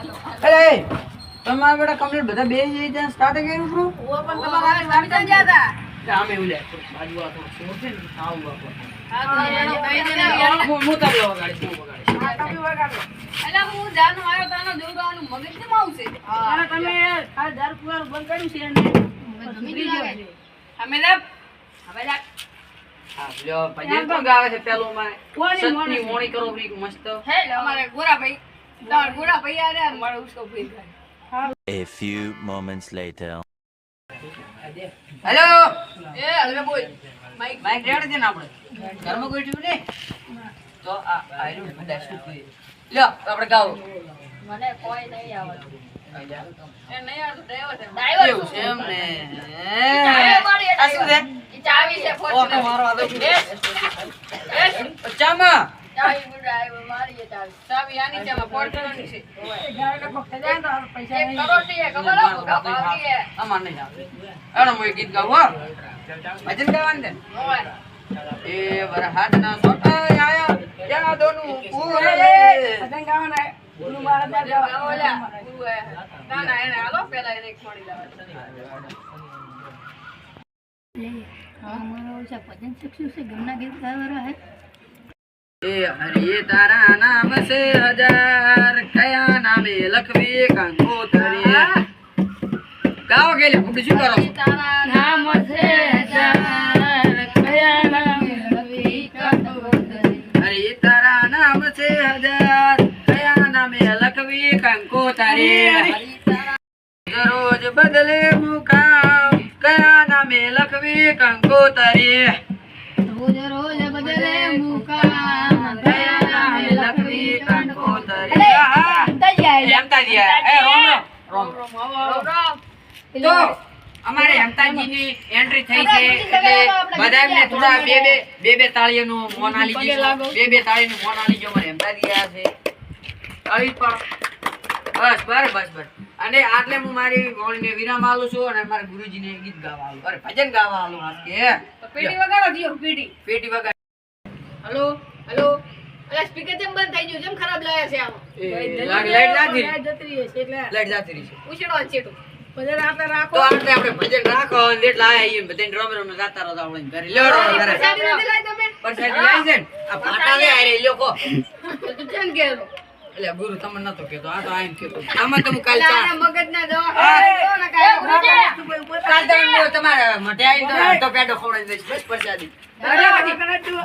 અરે તમારા બેટા કમ્પ્લીટ બધા બે જઈ ત્યાં સ્ટાર્ટ કર્યું બ્રો ઓ પણ તમારા સ્વામી તો ગયા હતા. આમે એવું લે બાજુ આ તો શું છે ને આવું બાપો હા તો એનો કઈ દે ને હું તબલો વગાડીશ હું વગાડીશ હા તમે વગાડો. એટલે હું જાનો આવ્યો તાનો જોડવાનું મગજ કેમ આવશે? અરે તમે આ દારૂ પીવાનું બંધ કર્યું છે ને જમી લાગે. અમે લે હા લ્યો ભજન પણ ગાવે છે પેલું માં કોની સતની મોણી કરો બ્રીક મસ્ત હે અમારે ગોરાભાઈ તમારા ગોરાભાઈ આરે અને મારો ઉસકો ભાઈ ગાય. A few moments later. Hello એ હલવે બોલ માઈક માઈક રેડ છે ને આપણે ઘરમાં કોઈ ટ્યુબ નહીં તો આ આયરું બધા શું કહે લ્યો આપણે ગાઓ મને કોઈ નહીં આવડતું. એ નહીં આવડતું ડ્રાઈવર છે. એવું છે એમ ને આ શું છે ઈ ચાવી છે ઓ તો ફોર્ચ્યુનર. મારો આદો એ ચામાં ચાવી ડ્રાઈવર મારી છે ચાવી. ચાવી આની છે આમાં ફોર્ચ્યુનરની છે. ગાડીને પકડે જાય તો પૈસા એક નહીં કરોડની છે ખબર હો? ભાવની છે. અમાર નહીં આવે એનો હું એક ગીત ગાઉં હો ભજન ગાવાનું છે ને? હોય. એ વરહાદના સોટા આયા યાદોનું પૂરે પતંગ ગાવાના ઓલું મારા ત્યાં ગાવો ગાવા લ્યા. ગુરુ હે. ના ના એને હાલો પેલા એને એક મળી લાવે. એ હરિ તારા નામ સે હજાર કયા નામે લખવી કંકોતરી ગાઓ ગેલે ફૂટી શું કરો તારા નામ છે હજાર, કયા નામે લખી કંકોતરી. હરિ તારા નામ છે હજાર કયા નામે લખવી કંકોતરી રોજ બદલે મુકામ કયા નામે લખવી કંકોતરી રોજ રોજ બદલે મુકામ, કયા નામે લખવી કંકોતરી. હેમતાજી એ રોમ રોમ રામ. તો અમારે હેમતાજીની એન્ટ્રી થઈ છે એટલે બધા એમને થોડા બે તાળીઓનું મોન આલી દીધું બે તાળીનું મોન આલી ગયો અમારે હેમતાજી આયા છે તાળી પણ બસ અને આટલે હું મારી ગોળીને વિરામ આલું છું અને મારા ગુરુજીને ગીત ગાવા આલું અરે ભજન ગાવા આલું આજ કે તો પેટી વગાડો દિયો પેટી. પેટી વગર હલો હલો. અલા સ્પીકર કેમ બંધ થઈ ગયું? કેમ ખરાબ લાગે છે આમ? લાઈટ જાતી લાઈટ જતી રહી છે એટલે લાઈટ જાતી રહી છે ઉછેડો છે તું. પછી રાતે તો રાખો આટલે આપણે ભજન રાખો અને એટલા આયા ઈ બધાને રમ રમ જાતા રહો આપણે ઘરે લેડો ઘરે પ્રસાદી નથી લાવી તમે? પરસાદી લાવી છે ને આ પાટા લે આરે લોકો તો તું કેમ કહેલો? એટલે ગુરુ તમને નતો કેતો આ તો આઈને કેતો આમાં તો હું કાલ અલા, ચા આના મગજના દવા ખાઈ લો ને કાંઈ ગુરુજી. કાલ તો હું તમારે મઢે આવીને તો પેટો ખવડાવી દઈશ બસ પરસાદી અરે કરાજો